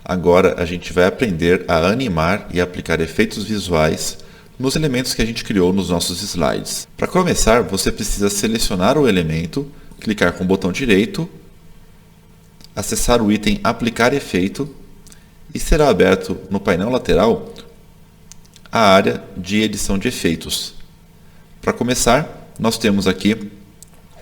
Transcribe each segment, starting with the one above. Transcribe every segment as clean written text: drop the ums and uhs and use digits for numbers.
Agora a gente vai aprender a animar e aplicar efeitos visuais nos elementos que a gente criou nos nossos slides. Para começar, você precisa selecionar o elemento, clicar com o botão direito, acessar o item Aplicar Efeito e será aberto no painel lateral a área de edição de efeitos. Para começar, nós temos aqui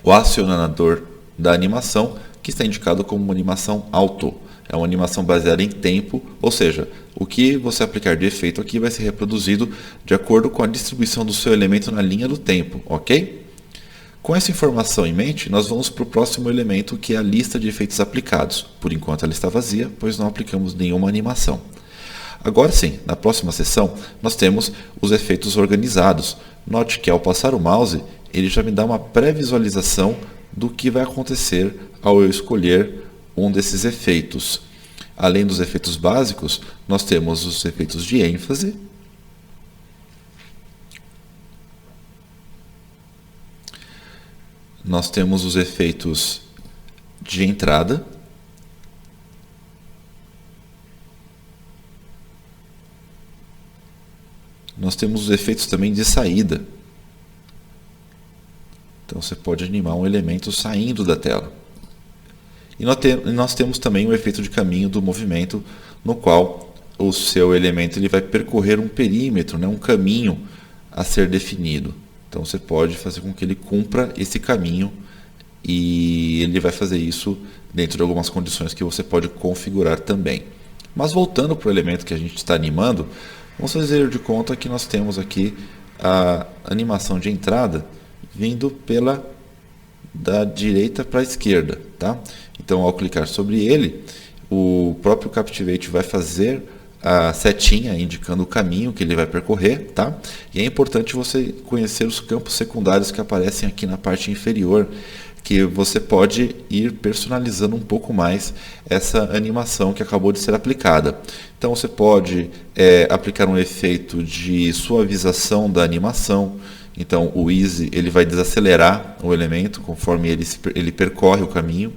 o acionador da animação, que está indicado como uma animação auto. É uma animação baseada em tempo, ou seja, o que você aplicar de efeito aqui vai ser reproduzido de acordo com a distribuição do seu elemento na linha do tempo, ok? Com essa informação em mente, nós vamos para o próximo elemento, que é a lista de efeitos aplicados. Por enquanto ela está vazia, pois não aplicamos nenhuma animação. Agora sim, na próxima seção, nós temos os efeitos organizados. Note que ao passar o mouse, ele já me dá uma pré-visualização do que vai acontecer ao eu escolher um desses efeitos. Além dos efeitos básicos, nós temos os efeitos de ênfase, nós temos os efeitos de entrada, nós temos os efeitos também de saída. Então você pode animar um elemento saindo da tela. E nós temos também o efeito de caminho do movimento, no qual o seu elemento ele vai percorrer um perímetro, um caminho a ser definido. Então você pode fazer com que ele cumpra esse caminho e ele vai fazer isso dentro de algumas condições que você pode configurar também. Mas voltando para o elemento que a gente está animando, vamos fazer de conta que nós temos aqui a animação de entrada vindo da direita para a esquerda, tá? Então, ao clicar sobre ele, o próprio Captivate vai fazer a setinha indicando o caminho que ele vai percorrer, tá? E é importante você conhecer os campos secundários que aparecem aqui na parte inferior, que você pode ir personalizando um pouco mais essa animação que acabou de ser aplicada. Então, você pode aplicar um efeito de suavização da animação. Então, o Easy ele vai desacelerar o elemento conforme ele percorre o caminho.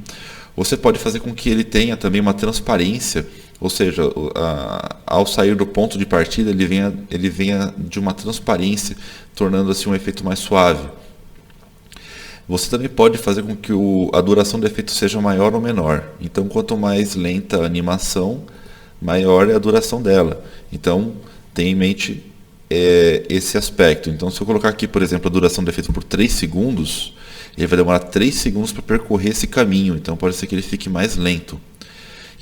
Você pode fazer com que ele tenha também uma transparência, ou seja, ao sair do ponto de partida, ele venha de uma transparência, tornando assim um efeito mais suave. Você também pode fazer com que a duração do efeito seja maior ou menor. Então, quanto mais lenta a animação, maior é a duração dela. Então, tenha em mente esse aspecto. Então, se eu colocar aqui, por exemplo, a duração do efeito por 3 segundos, ele vai demorar 3 segundos para percorrer esse caminho. Então, pode ser que ele fique mais lento.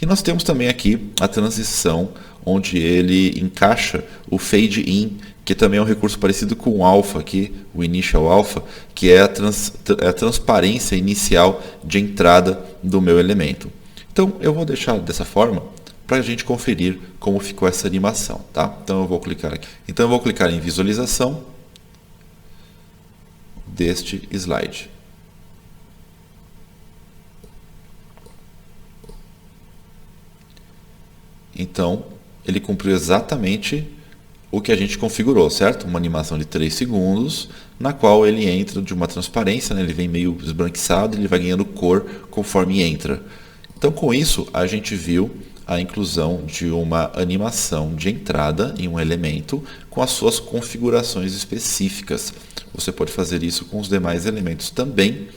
E nós temos também aqui a transição, onde ele encaixa o fade in, que também é um recurso parecido com o alpha aqui, o initial alpha, que é a transparência inicial de entrada do meu elemento. Então, eu vou deixar dessa forma para a gente conferir como ficou essa animação, tá? Então eu vou clicar aqui. Então eu vou clicar em visualização deste slide. Então, ele cumpriu exatamente o que a gente configurou, certo? Uma animação de 3 segundos, na qual ele entra de uma transparência, ele vem meio esbranquiçado, ele vai ganhando cor conforme entra. Então, com isso, a gente viu a inclusão de uma animação de entrada em um elemento com as suas configurações específicas. Você pode fazer isso com os demais elementos também,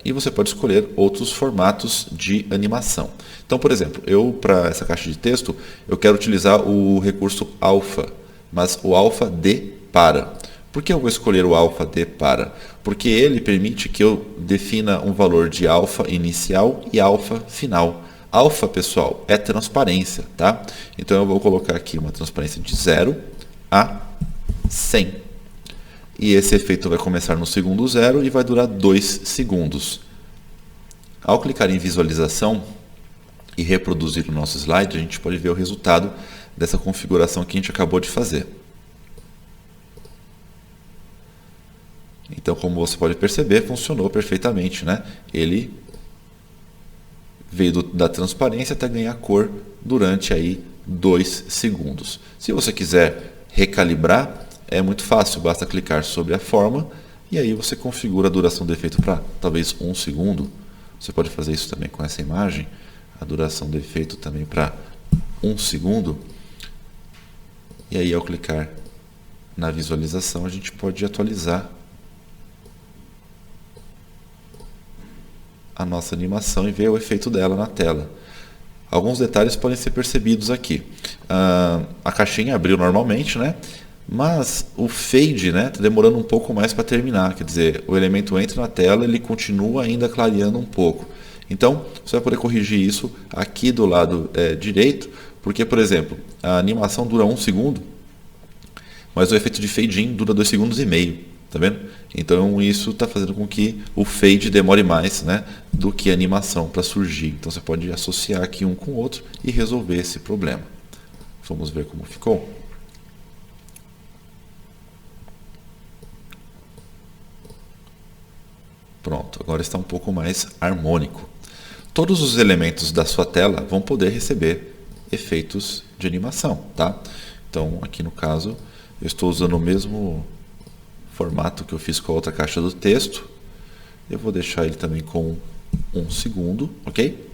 e você pode escolher outros formatos de animação. Então, por exemplo, para essa caixa de texto, eu quero utilizar o recurso alpha, mas o alpha de para. Por que eu vou escolher o alpha de para? Porque ele permite que eu defina um valor de alpha inicial e alpha final. Alpha, pessoal, é transparência, tá? Então eu vou colocar aqui uma transparência de 0 a 100. E esse efeito vai começar no segundo 0 e vai durar 2 segundos. Ao clicar em visualização e reproduzir o nosso slide, a gente pode ver o resultado dessa configuração que a gente acabou de fazer. Então, como você pode perceber, funcionou perfeitamente, né? Ele veio da transparência até ganhar cor durante aí 2 segundos. Se você quiser recalibrar, é muito fácil, basta clicar sobre a forma e aí você configura a duração do efeito para talvez 1 segundo. Você pode fazer isso também com essa imagem. a duração do efeito também para 1 segundo. E aí, ao clicar na visualização, a gente pode atualizar a nossa animação e ver o efeito dela na tela. Alguns detalhes podem ser percebidos aqui. A caixinha abriu normalmente, né? Mas o fade, né, está demorando um pouco mais para terminar. Quer dizer, o elemento entra na tela, ele continua ainda clareando um pouco. Então, você vai poder corrigir isso aqui do lado direito, porque, por exemplo, a animação dura 1 segundo, mas o efeito de fade in dura 2,5 segundos. Tá vendo? Então isso está fazendo com que o fade demore mais, né, do que a animação para surgir. Então você pode associar aqui um com o outro e resolver esse problema. Vamos ver como ficou. Pronto, agora está um pouco mais harmônico. Todos os elementos da sua tela vão poder receber efeitos de animação, tá? Então aqui no caso eu estou usando o mesmo formato que eu fiz com a outra caixa do texto. Eu vou deixar ele também com 1 segundo, ok?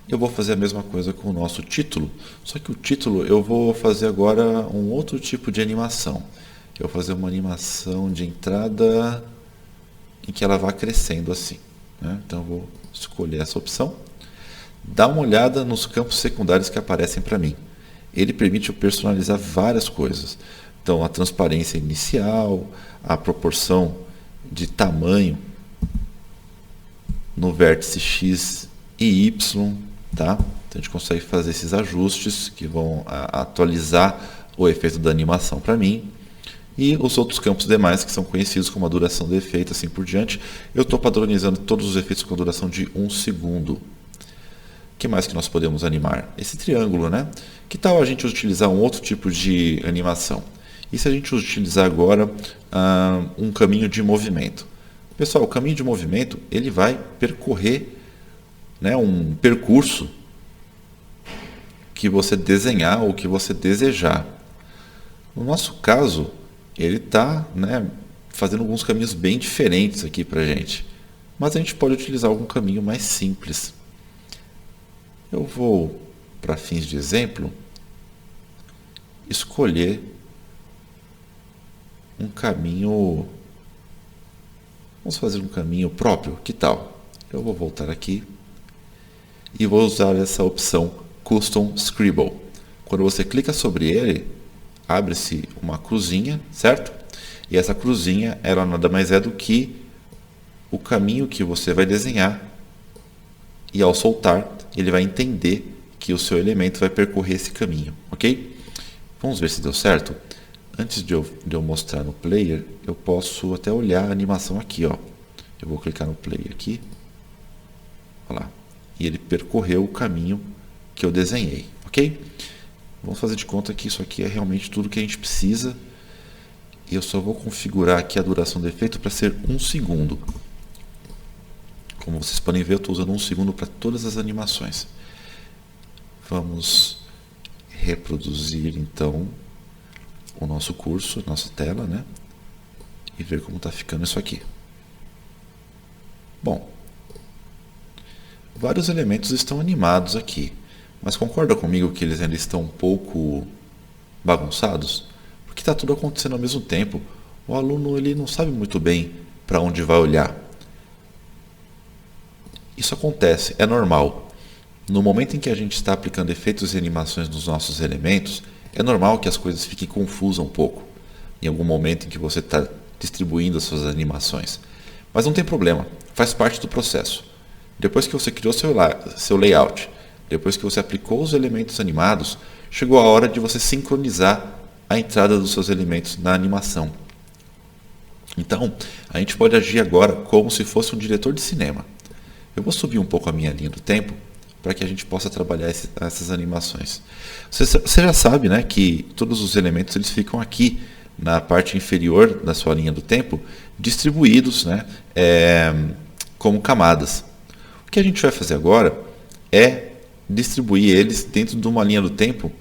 Eu vou fazer a mesma coisa com o nosso título, só que o título eu vou fazer agora um outro tipo de animação. Eu vou fazer uma animação de entrada em que ela vá crescendo assim, né? Então eu vou escolher essa opção. Dá uma olhada nos campos secundários que aparecem para mim. Ele permite eu personalizar várias coisas. Então, a transparência inicial, a proporção de tamanho no vértice X e Y, tá? Então, a gente consegue fazer esses ajustes que vão atualizar o efeito da animação para mim. E os outros campos demais, que são conhecidos como a duração do efeito, assim por diante. Eu estou padronizando todos os efeitos com a duração de 1 segundo. O que mais que nós podemos animar? Esse triângulo, né? Que tal a gente utilizar um outro tipo de animação? E se a gente utilizar agora um caminho de movimento? Pessoal, o caminho de movimento ele vai percorrer, né, um percurso que você desenhar ou que você desejar. No nosso caso, ele está, né, fazendo alguns caminhos bem diferentes aqui para a gente. Mas a gente pode utilizar algum caminho mais simples. Eu vou, para fins de exemplo, escolher um caminho. Vamos fazer um caminho próprio, que tal? Eu vou voltar aqui e vou usar essa opção Custom Scribble. Quando você clica sobre ele, abre-se uma cruzinha, certo? E essa cruzinha, ela nada mais é do que o caminho que você vai desenhar. E ao soltar, ele vai entender que o seu elemento vai percorrer esse caminho, ok? Vamos ver se deu certo? Antes de eu mostrar no player, eu posso até olhar a animação aqui, ó. Eu vou clicar no player aqui. Olha lá. E ele percorreu o caminho que eu desenhei, ok? Vamos fazer de conta que isso aqui é realmente tudo que a gente precisa. E eu só vou configurar aqui a duração do efeito para ser 1 segundo. Como vocês podem ver, eu estou usando 1 segundo para todas as animações. Vamos reproduzir então o nosso curso, nossa tela, né? E ver como está ficando isso aqui. Bom, vários elementos estão animados aqui, mas concorda comigo que eles ainda estão um pouco bagunçados? Porque está tudo acontecendo ao mesmo tempo. O aluno ele não sabe muito bem para onde vai olhar. Isso acontece, é normal. No momento em que a gente está aplicando efeitos e animações nos nossos elementos, é normal que as coisas fiquem confusas um pouco, em algum momento em que você está distribuindo as suas animações. Mas não tem problema, faz parte do processo. Depois que você criou seu layout, depois que você aplicou os elementos animados, chegou a hora de você sincronizar a entrada dos seus elementos na animação. Então, a gente pode agir agora como se fosse um diretor de cinema. Eu vou subir um pouco a minha linha do tempo para que a gente possa trabalhar essas animações. Você já sabe, né, que todos os elementos eles ficam aqui na parte inferior da sua linha do tempo, distribuídos, né, como camadas. O que a gente vai fazer agora é distribuir eles dentro de uma linha do tempo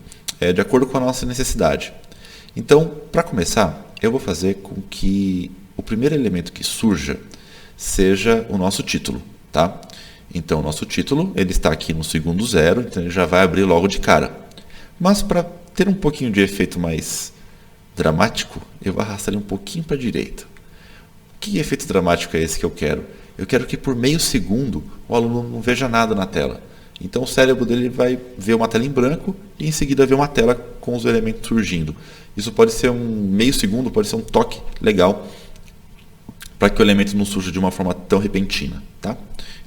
de acordo com a nossa necessidade. Então, para começar, eu vou fazer com que o primeiro elemento que surja seja o nosso título, tá? Então, nosso título ele está aqui no segundo zero, então ele já vai abrir logo de cara. Mas para ter um pouquinho de efeito mais dramático, eu vou arrastar ele um pouquinho para a direita. Que efeito dramático é esse que eu quero? Eu quero que por meio segundo o aluno não veja nada na tela. Então o cérebro dele vai ver uma tela em branco e em seguida ver uma tela com os elementos surgindo. Isso pode ser um meio segundo, pode ser um toque legal para que o elemento não surja de uma forma tão repentina, tá?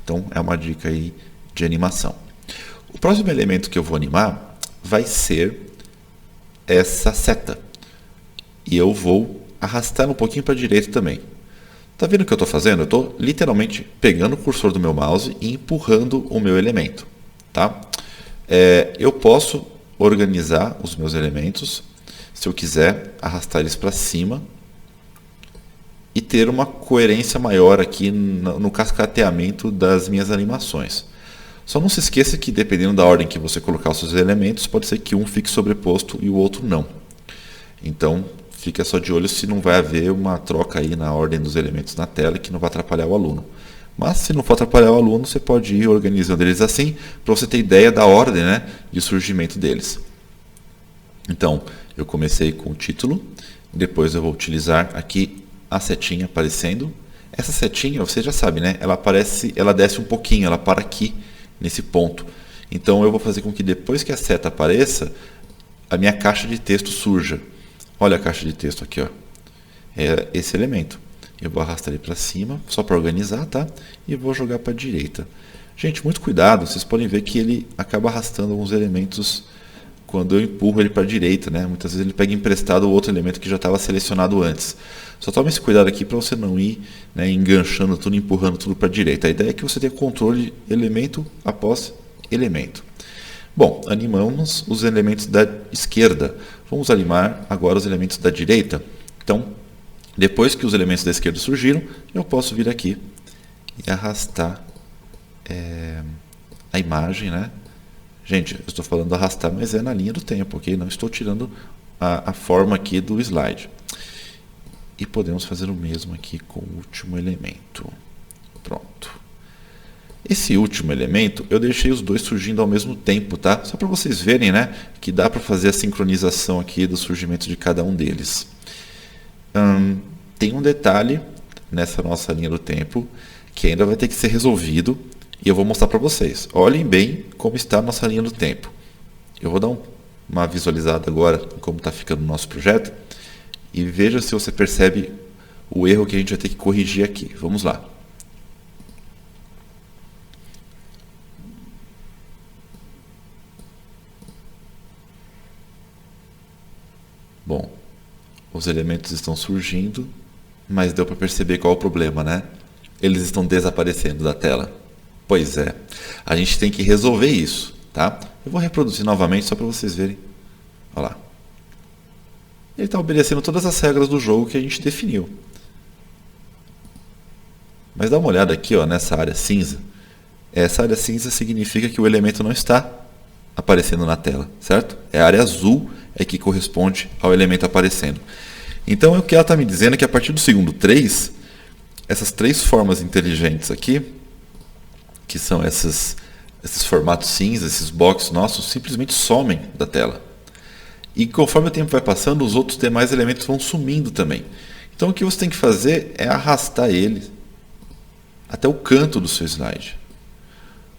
Então é uma dica aí de animação. O próximo elemento que eu vou animar vai ser essa seta. E eu vou arrastar um pouquinho para a direita também. Tá vendo o que eu estou fazendo? Eu estou literalmente pegando o cursor do meu mouse e empurrando o meu elemento. Tá? Eu posso organizar os meus elementos, se eu quiser arrastar eles para cima e ter uma coerência maior aqui no cascateamento das minhas animações. Só não se esqueça que dependendo da ordem que você colocar os seus elementos, pode ser que um fique sobreposto e o outro não. Então, fica só de olho se não vai haver uma troca aí na ordem dos elementos na tela que não vai atrapalhar o aluno. Mas se não for atrapalhar o aluno, você pode ir organizando eles assim, para você ter ideia da ordem, né, de surgimento deles. Então, eu comecei com o título, depois eu vou utilizar aqui a setinha aparecendo. Essa setinha, você já sabe, né, ela desce um pouquinho, ela para aqui, nesse ponto. Então, eu vou fazer com que depois que a seta apareça, a minha caixa de texto surja. Olha a caixa de texto aqui, ó. É esse elemento. Eu vou arrastar ele para cima, só para organizar, tá? E vou jogar para a direita. Gente, muito cuidado, vocês podem ver que ele acaba arrastando alguns elementos quando eu empurro ele para a direita, né? Muitas vezes ele pega emprestado o outro elemento que já estava selecionado antes. Só tome esse cuidado aqui para você não ir, né, enganchando tudo, empurrando tudo para a direita. A ideia é que você tenha controle elemento após elemento. Bom, animamos os elementos da esquerda. Vamos animar agora os elementos da direita. Então, depois que os elementos da esquerda surgiram, eu posso vir aqui e arrastar a imagem, né? Gente, eu estou falando arrastar, mas é na linha do tempo, ok? Não estou tirando a forma aqui do slide. E podemos fazer o mesmo aqui com o último elemento. Pronto. Esse último elemento, eu deixei os dois surgindo ao mesmo tempo, tá? Só para vocês verem, né, que dá para fazer a sincronização aqui do surgimento de cada um deles. Tem um detalhe nessa nossa linha do tempo que ainda vai ter que ser resolvido e eu vou mostrar para vocês. Olhem bem como está a nossa linha do tempo. Eu vou dar uma visualizada agora em como está ficando o nosso projeto e veja se você percebe o erro que a gente vai ter que corrigir aqui. Vamos lá. Bom, os elementos estão surgindo, mas deu para perceber qual é o problema, né? Eles estão desaparecendo da tela. Pois é, a gente tem que resolver isso, tá? Eu vou reproduzir novamente só para vocês verem. Olha lá. Ele está obedecendo todas as regras do jogo que a gente definiu. Mas dá uma olhada aqui, ó, nessa área cinza. Essa área cinza significa que o elemento não está aparecendo na tela, certo? É a área azul é que corresponde ao elemento aparecendo. Então, o que ela está me dizendo é que a partir do segundo 3, essas três formas inteligentes aqui, que são esses formatos cinza, esses boxes nossos, simplesmente somem da tela. E conforme o tempo vai passando, os outros demais elementos vão sumindo também. Então, o que você tem que fazer é arrastar ele até o canto do seu slide.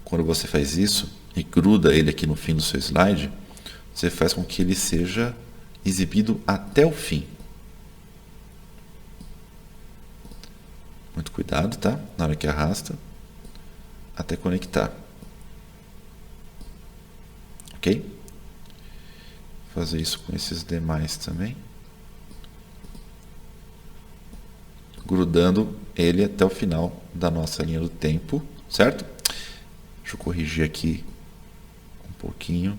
Quando você faz isso e gruda ele aqui no fim do seu slide, você faz com que ele seja exibido até o fim. Muito cuidado, tá? Na hora que arrasta, até conectar. Ok? Vou fazer isso com esses demais também. Grudando ele até o final da nossa linha do tempo, certo? Deixa eu corrigir aqui um pouquinho.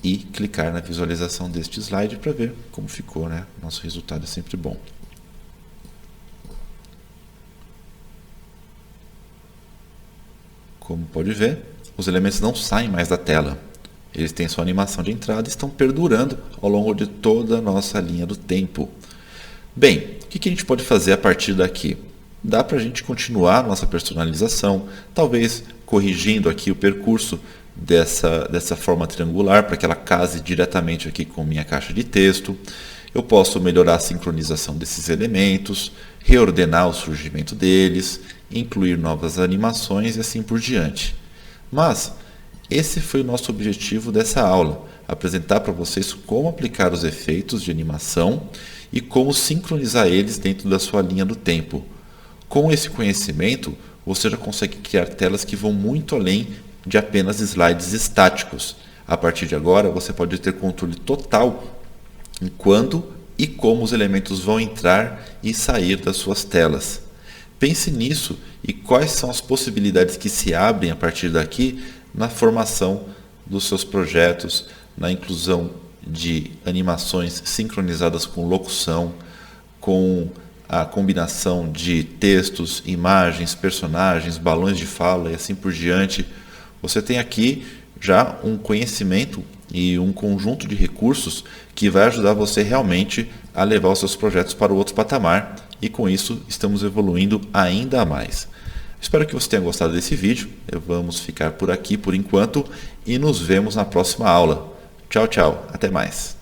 E clicar na visualização deste slide para ver como ficou, né? Nosso resultado é sempre bom. Como pode ver, os elementos não saem mais da tela. Eles têm sua animação de entrada e estão perdurando ao longo de toda a nossa linha do tempo. Bem, o que a gente pode fazer a partir daqui? dá para a gente continuar nossa personalização, talvez corrigindo aqui o percurso dessa forma triangular para que ela case diretamente aqui com minha caixa de texto. Eu posso melhorar a sincronização desses elementos, reordenar o surgimento deles, incluir novas animações e assim por diante. Mas esse foi o nosso objetivo dessa aula, apresentar para vocês como aplicar os efeitos de animação e como sincronizar eles dentro da sua linha do tempo. Com esse conhecimento, você já consegue criar telas que vão muito além de apenas slides estáticos. A partir de agora, você pode ter controle total em quando e como os elementos vão entrar e sair das suas telas. Pense nisso e quais são as possibilidades que se abrem a partir daqui na formação dos seus projetos, na inclusão de animações sincronizadas com locução, com a combinação de textos, imagens, personagens, balões de fala e assim por diante. Você tem aqui já um conhecimento e um conjunto de recursos que vai ajudar você realmente a levar os seus projetos para o outro patamar, e com isso estamos evoluindo ainda mais. Espero que você tenha gostado desse vídeo. Vamos ficar por aqui por enquanto e nos vemos na próxima aula. Tchau, tchau. Até mais.